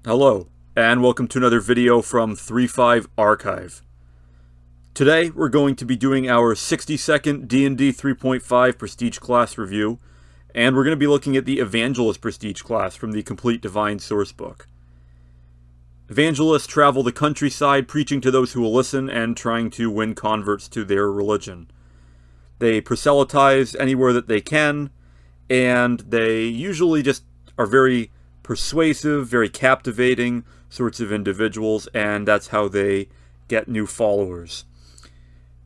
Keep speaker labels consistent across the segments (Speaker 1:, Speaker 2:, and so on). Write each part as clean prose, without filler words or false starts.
Speaker 1: Hello, and welcome to another video from 3.5 Archive. Today, we're going to be doing our 60-second D&D 3.5 Prestige class review, and we're going to be looking at the Evangelist Prestige class from the Complete Divine Sourcebook. Evangelists travel the countryside preaching to those who will listen and trying to win converts to their religion. They proselytize anywhere that they can, and they usually just are very persuasive, very captivating sorts of individuals, and that's how they get new followers.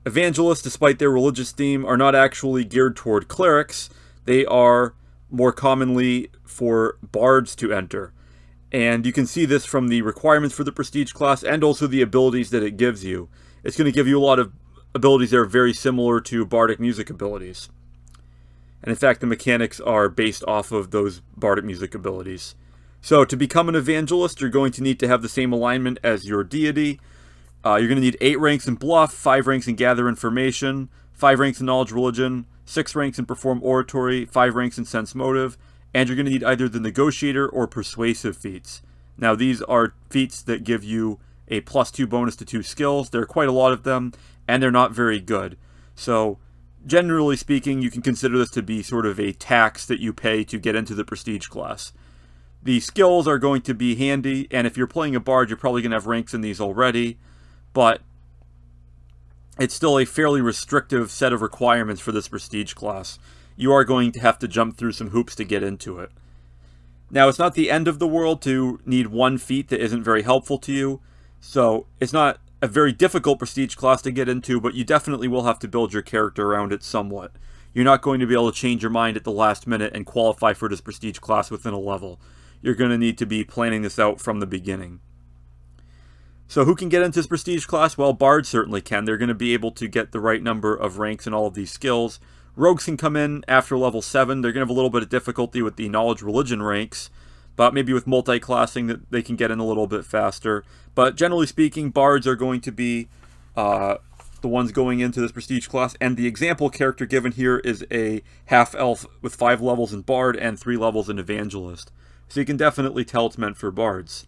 Speaker 1: Evangelists, despite their religious theme, are not actually geared toward clerics. They are more commonly for bards to enter. And you can see this from the requirements for the Prestige class and also the abilities that it gives you. It's going to give you a lot of abilities that are very similar to bardic music abilities. And in fact, the mechanics are based off of those bardic music abilities. So to become an evangelist, you're going to need to have the same alignment as your deity. You're going to need 8 ranks in bluff, 5 ranks in gather information, 5 ranks in knowledge religion, 6 ranks in perform oratory, 5 ranks in sense motive, and you're going to need either the negotiator or persuasive feats. Now these are feats that give you a +2 bonus to 2 skills. There are quite a lot of them, and they're not very good. So generally speaking, you can consider this to be sort of a tax that you pay to get into the Prestige class. The skills are going to be handy, and if you're playing a bard, you're probably going to have ranks in these already, but it's still a fairly restrictive set of requirements for this Prestige class. You are going to have to jump through some hoops to get into it. Now, it's not the end of the world to need one feat that isn't very helpful to you, so it's not a very difficult Prestige class to get into, but you definitely will have to build your character around it somewhat. You're not going to be able to change your mind at the last minute and qualify for this Prestige class within a level. You're going to need to be planning this out from the beginning. So who can get into this Prestige class? Well, bards certainly can. They're going to be able to get the right number of ranks in all of these skills. Rogues can come in after level 7. They're going to have a little bit of difficulty with the knowledge religion ranks, but maybe with multi-classing that they can get in a little bit faster. But generally speaking, bards are going to be the ones going into this Prestige class, and the example character given here is a half-elf with 5 levels in bard and 3 levels in evangelist. So you can definitely tell it's meant for bards.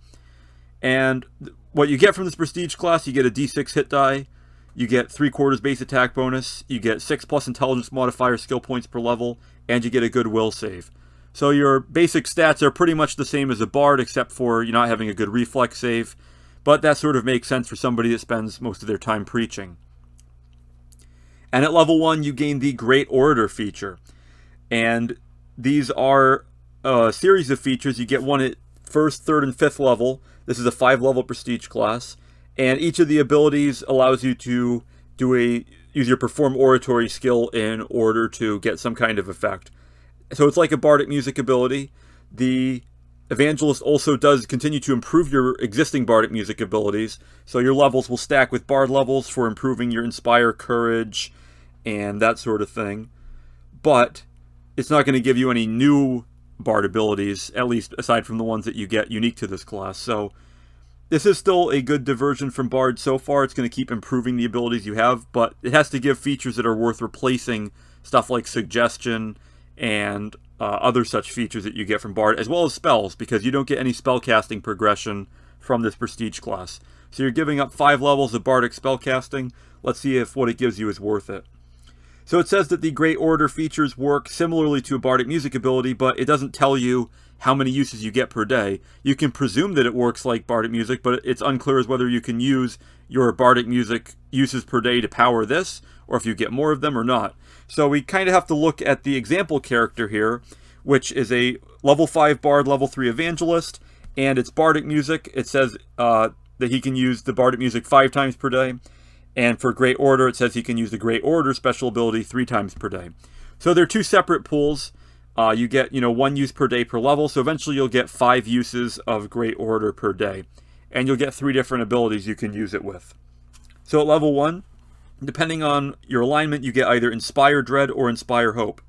Speaker 1: And what you get from this Prestige class, you get a d6 hit die, you get 3/4 base attack bonus, you get 6+ intelligence modifier skill points per level, and you get a good will save. So your basic stats are pretty much the same as a bard, except for you not having a good reflex save, but that sort of makes sense for somebody that spends most of their time preaching. And at level 1, you gain the Great Orator feature. And these are a series of features. You get one at 1st, 3rd, and 5th level. This is a 5-level Prestige class. And each of the abilities allows you to use your perform oratory skill in order to get some kind of effect. So it's like a bardic music ability. The Evangelist also does continue to improve your existing bardic music abilities. So your levels will stack with bard levels for improving your inspire, courage, and that sort of thing. But it's not going to give you any new bard abilities, at least aside from the ones that you get unique to this class. So this is still a good diversion from bard so far. It's going to keep improving the abilities you have, but it has to give features that are worth replacing stuff like suggestion and other such features that you get from bard, as well as spells, because you don't get any spellcasting progression from this Prestige class. So you're giving up 5 levels of bardic spellcasting. Let's see if what it gives you is worth it. So it says that the Great Orator features work similarly to a bardic music ability, but it doesn't tell you how many uses you get per day. You can presume that it works like bardic music, but it's unclear as whether you can use your bardic music uses per day to power this, or if you get more of them or not. So we kind of have to look at the example character here, which is a level 5 bard, level 3 evangelist, and it's bardic music. It says that he can use the bardic music 5 times per day. And for Great Orator, it says he can use the Great Orator special ability 3 times per day. So they're 2 separate pools. You get, 1 use per day per level, so eventually you'll get 5 uses of Great Orator per day. And you'll get 3 different abilities you can use it with. So at level 1, depending on your alignment, you get either Inspire Dread or Inspire Hope.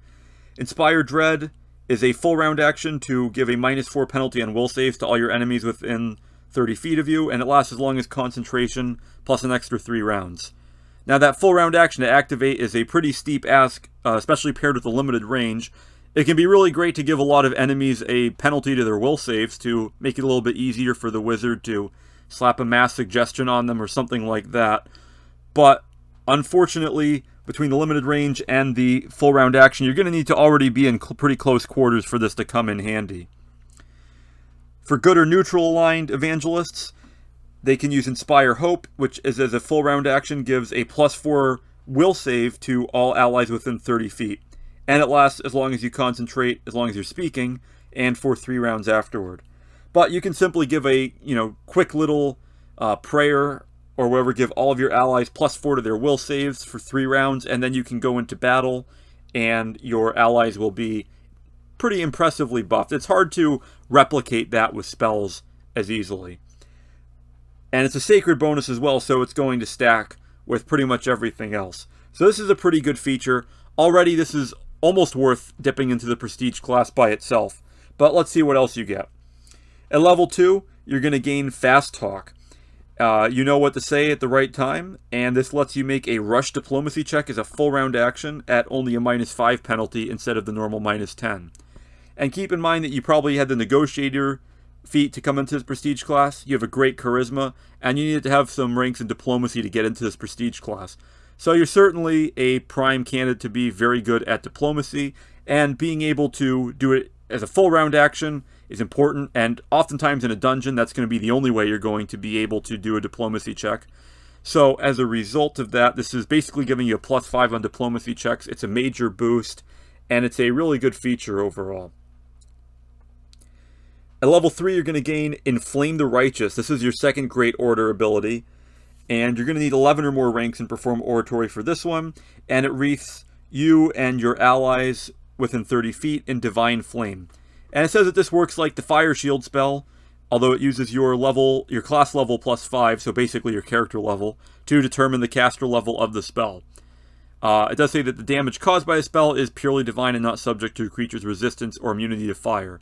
Speaker 1: Inspire Dread is a full round action to give a -4 penalty on will saves to all your enemies within 30 feet of you, and it lasts as long as concentration, plus an extra 3 rounds. Now that full round action to activate is a pretty steep ask, especially paired with a limited range. It can be really great to give a lot of enemies a penalty to their will saves to make it a little bit easier for the wizard to slap a mass suggestion on them or something like that. But unfortunately, between the limited range and the full round action, you're going to need to already be in pretty close quarters for this to come in handy. For good or neutral aligned evangelists, they can use Inspire Hope, which is as a full round action, gives a +4 will save to all allies within 30 feet. And it lasts as long as you concentrate, as long as you're speaking, and for 3 rounds afterward. But you can simply give a quick little prayer or whatever, give all of your allies +4 to their will saves for 3 rounds, and then you can go into battle, and your allies will be pretty impressively buffed. It's hard to replicate that with spells as easily. And it's a sacred bonus as well, so it's going to stack with pretty much everything else. So this is a pretty good feature. Already this is almost worth dipping into the prestige class by itself. But let's see what else you get. At level 2, you're going to gain Fast Talk. You know what to say at the right time, and this lets you make a rush diplomacy check as a full round action at only a -5 penalty instead of the normal -10. And keep in mind that you probably had the negotiator feat to come into this prestige class. You have a great charisma, and you needed to have some ranks in diplomacy to get into this prestige class. So you're certainly a prime candidate to be very good at diplomacy, and being able to do it as a full round action is important, and oftentimes in a dungeon, that's going to be the only way you're going to be able to do a diplomacy check. So as a result of that, this is basically giving you a +5 on diplomacy checks. It's a major boost, and it's a really good feature overall. At level 3, you're going to gain Inflame the Righteous. This is your second Great Order ability, and you're going to need 11 or more ranks and perform oratory for this one, and it wreaths you and your allies within 30 feet in Divine Flame. And it says that this works like the Fire Shield spell, although it uses your class level +5, so basically your character level, to determine the caster level of the spell. It does say that the damage caused by the spell is purely divine and not subject to a creature's resistance or immunity to fire.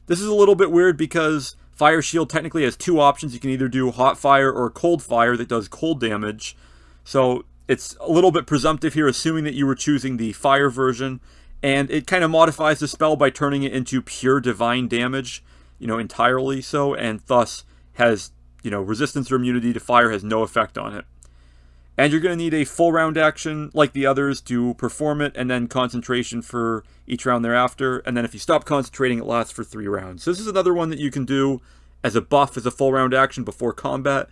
Speaker 1: This is a little bit weird because Fire Shield technically has 2 options. You can either do Hot Fire or Cold Fire that does cold damage. So it's a little bit presumptive here, assuming that you were choosing the Fire version. And it kind of modifies the spell by turning it into pure divine damage, entirely so, and thus has, resistance or immunity to fire has no effect on it. And you're going to need a full round action like the others to perform it, and then concentration for each round thereafter. And then if you stop concentrating, it lasts for 3 rounds. So this is another one that you can do as a buff, as a full round action before combat.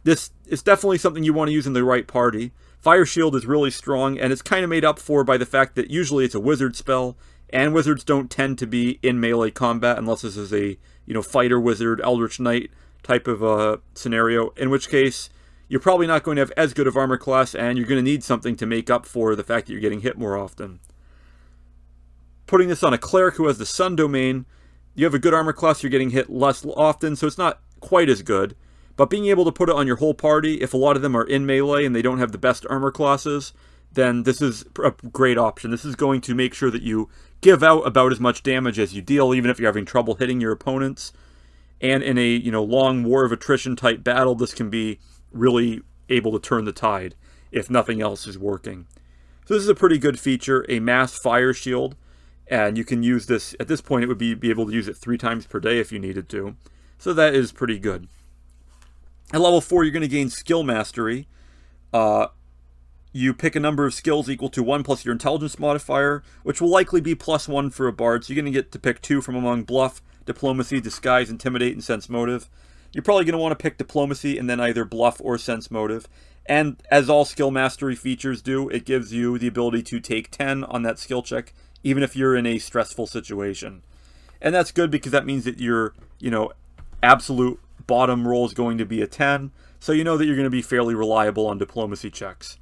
Speaker 1: This is definitely something you want to use in the right party. Fire Shield is really strong, and it's kind of made up for by the fact that usually it's a wizard spell, and wizards don't tend to be in melee combat unless this is a, fighter wizard, eldritch knight type of scenario, in which case you're probably not going to have as good of armor class, and you're going to need something to make up for the fact that you're getting hit more often. Putting this on a cleric who has the sun domain, you have a good armor class, you're getting hit less often, so it's not quite as good. But being able to put it on your whole party, if a lot of them are in melee and they don't have the best armor classes, then this is a great option. This is going to make sure that you give out about as much damage as you deal, even if you're having trouble hitting your opponents. And in a long war of attrition type battle, this can be really able to turn the tide if nothing else is working. So this is a pretty good feature, a mass fire shield, and you can use this, at this point it would be able to use it 3 times per day if you needed to. So that is pretty good. At level 4, you're going to gain Skill Mastery. You pick a number of skills equal to 1 plus your intelligence modifier, which will likely be +1 for a bard, so you're going to get to pick 2 from among Bluff, Diplomacy, Disguise, Intimidate, and Sense Motive. You're probably going to want to pick Diplomacy and then either Bluff or Sense Motive. And as all Skill Mastery features do, it gives you the ability to take 10 on that skill check, even if you're in a stressful situation. And that's good because that means that your, absolute bottom roll is going to be a 10, so you know that you're going to be fairly reliable on diplomacy checks.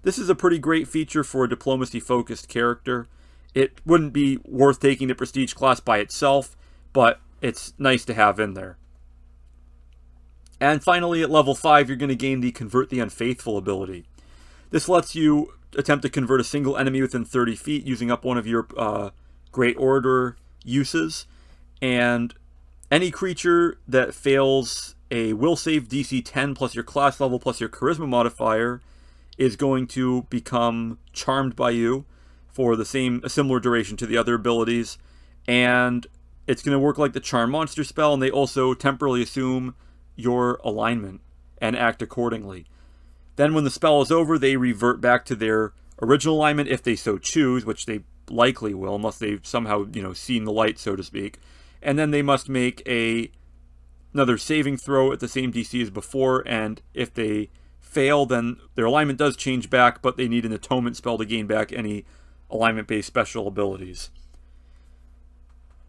Speaker 1: This is a pretty great feature for a diplomacy-focused character. It wouldn't be worth taking the prestige class by itself, but it's nice to have in there. And finally, at level 5, you're going to gain the Convert the Unfaithful ability. This lets you attempt to convert a single enemy within 30 feet using up one of your Great Order uses, and any creature that fails a will save DC 10 plus your class level plus your charisma modifier is going to become charmed by you for a similar duration to the other abilities, and it's going to work like the Charm Monster spell, and they also temporarily assume your alignment and act accordingly. Then when the spell is over, they revert back to their original alignment if they so choose, which they likely will, unless they've somehow, seen the light, so to speak. And then they must make another saving throw at the same DC as before, and if they fail, then their alignment does change back, but they need an atonement spell to gain back any alignment-based special abilities.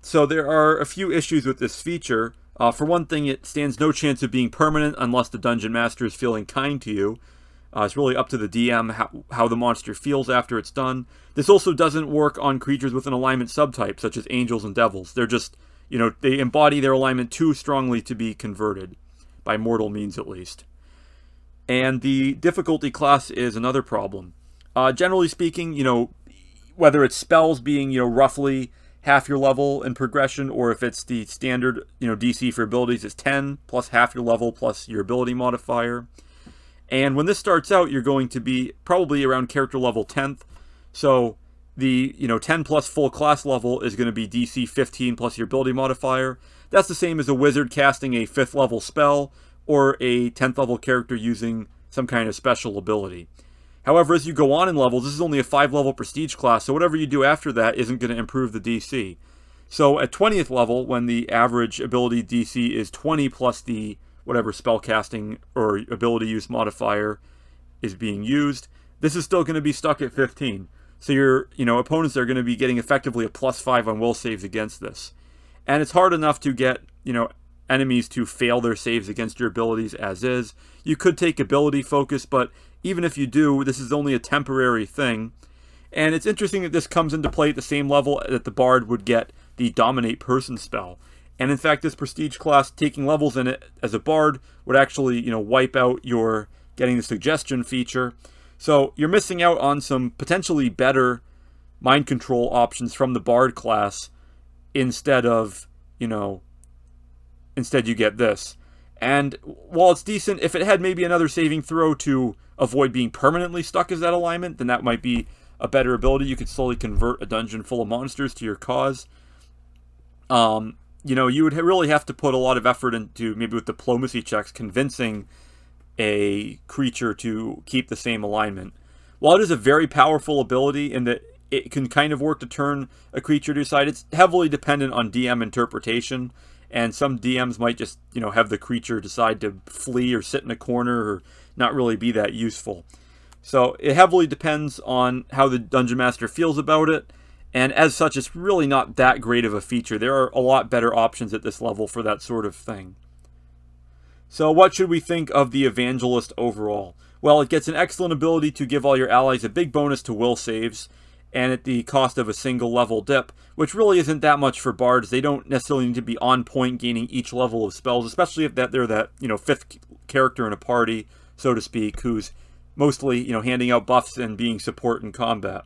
Speaker 1: So there are a few issues with this feature. For one thing, it stands no chance of being permanent unless the Dungeon Master is feeling kind to you. It's really up to the DM how the monster feels after it's done. This also doesn't work on creatures with an alignment subtype, such as angels and devils. They're just, they embody their alignment too strongly to be converted, by mortal means at least. And the difficulty class is another problem. Generally speaking, whether it's spells being, roughly half your level in progression, or if it's the standard, DC for abilities is 10 plus half your level plus your ability modifier. And when this starts out, you're going to be probably around character level 10th. So the 10 plus full class level is going to be DC 15 plus your ability modifier. That's the same as a wizard casting a 5th level spell or a 10th level character using some kind of special ability. However, as you go on in levels, this is only a 5 level prestige class, so whatever you do after that isn't going to improve the DC. So at 20th level, when the average ability DC is 20 plus the whatever spell casting or ability use modifier is being used, this is still going to be stuck at 15. So your opponents are going to be getting effectively a +5 on will saves against this. And it's hard enough to get, enemies to fail their saves against your abilities as is. You could take ability focus, but even if you do, this is only a temporary thing. And it's interesting that this comes into play at the same level that the Bard would get the Dominate Person spell. And in fact, this prestige class, taking levels in it as a Bard, would actually, wipe out your getting the suggestion feature. So you're missing out on some potentially better mind control options from the Bard class instead of, instead you get this. And while it's decent, if it had maybe another saving throw to avoid being permanently stuck as that alignment, then that might be a better ability. You could slowly convert a dungeon full of monsters to your cause. You would really have to put a lot of effort into, maybe with diplomacy checks, convincing a creature to keep the same alignment. While it is a very powerful ability in that it can kind of work to turn a creature to side, it's heavily dependent on DM interpretation, and some DMs might just, have the creature decide to flee or sit in a corner or not really be that useful. So it heavily depends on how the Dungeon Master feels about it, and as such, it's really not that great of a feature. There are a lot better options at this level for that sort of thing. So what should we think of the Evangelist overall? Well, it gets an excellent ability to give all your allies a big bonus to will saves, and at the cost of a single level dip, which really isn't that much for bards. They don't necessarily need to be on point gaining each level of spells, especially if they're that 5th character in a party, so to speak, who's mostly handing out buffs and being support in combat.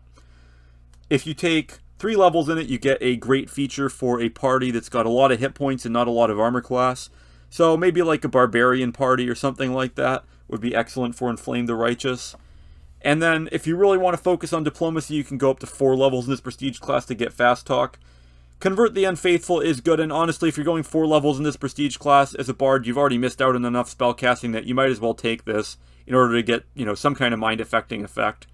Speaker 1: If you take 3 levels in it, you get a great feature for a party that's got a lot of hit points and not a lot of armor class. So maybe like a barbarian party or something like that would be excellent for Inflame the Righteous. And then if you really want to focus on diplomacy, you can go up to 4 levels in this prestige class to get fast talk. Convert the Unfaithful is good, and honestly, if you're going 4 levels in this prestige class as a bard, you've already missed out on enough spell casting that you might as well take this in order to get, some kind of mind-affecting effect.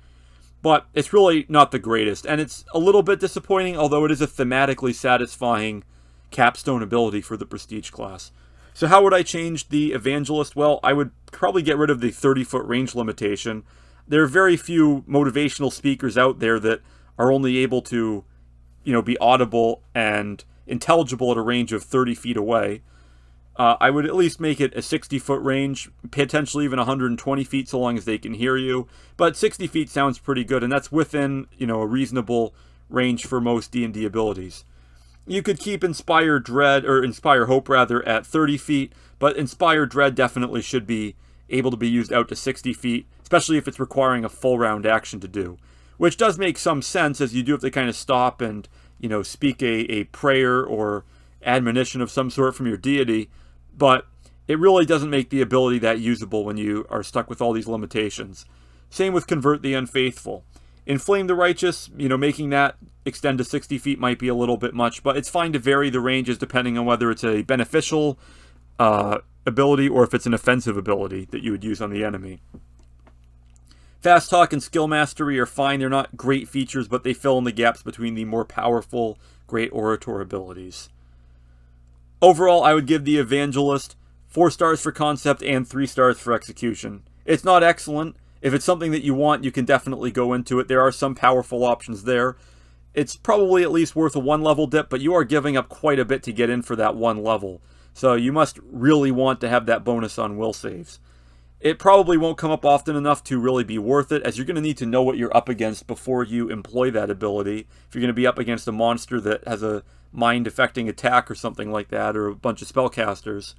Speaker 1: But it's really not the greatest, and it's a little bit disappointing, although it is a thematically satisfying capstone ability for the prestige class. So how would I change the Evangelist? Well, I would probably get rid of the 30-foot range limitation. There are very few motivational speakers out there that are only able to, be audible and intelligible at a range of 30 feet away. I would at least make it a 60-foot range, potentially even 120 feet so long as they can hear you. But 60 feet sounds pretty good, and that's within, a reasonable range for most D&D abilities. You could keep Inspire Hope at 30 feet, but Inspire Dread definitely should be able to be used out to 60 feet, especially if it's requiring a full round action to do. Which does make some sense, as you do have to kind of stop and, speak a prayer or admonition of some sort from your deity, but it really doesn't make the ability that usable when you are stuck with all these limitations. Same with Convert the Unfaithful. Inflame the Righteous, making that extend to 60 feet might be a little bit much, but it's fine to vary the ranges depending on whether it's a beneficial ability or if it's an offensive ability that you would use on the enemy. Fast Talk and Skill Mastery are fine. They're not great features, but they fill in the gaps between the more powerful Great Orator abilities. Overall, I would give the Evangelist 4 stars for concept and 3 stars for execution. It's not excellent. If it's something that you want, you can definitely go into it. There are some powerful options there. It's probably at least worth a 1 level dip, but you are giving up quite a bit to get in for that 1 level. So you must really want to have that bonus on will saves. It probably won't come up often enough to really be worth it, as you're going to need to know what you're up against before you employ that ability. If you're going to be up against a monster that has a mind-affecting attack or something like that, or a bunch of spellcasters.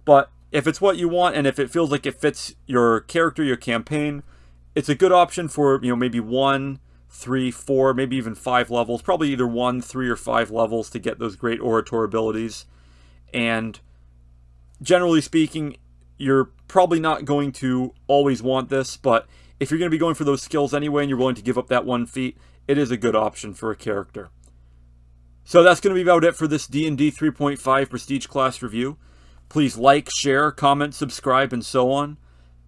Speaker 1: But if it's what you want, and if it feels like it fits your character, your campaign, it's a good option for, maybe 1, 3, 4, maybe even 5 levels. Probably either 1, 3, or 5 levels to get those great Orator abilities. And generally speaking, you're probably not going to always want this, but if you're going to be going for those skills anyway and you're willing to give up that 1 feat, it is a good option for a character. So that's going to be about it for this D&D 3.5 Prestige Class review. Please like, share, comment, subscribe, and so on.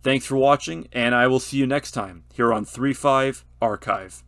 Speaker 1: Thanks for watching, and I will see you next time here on 3.5 Archive.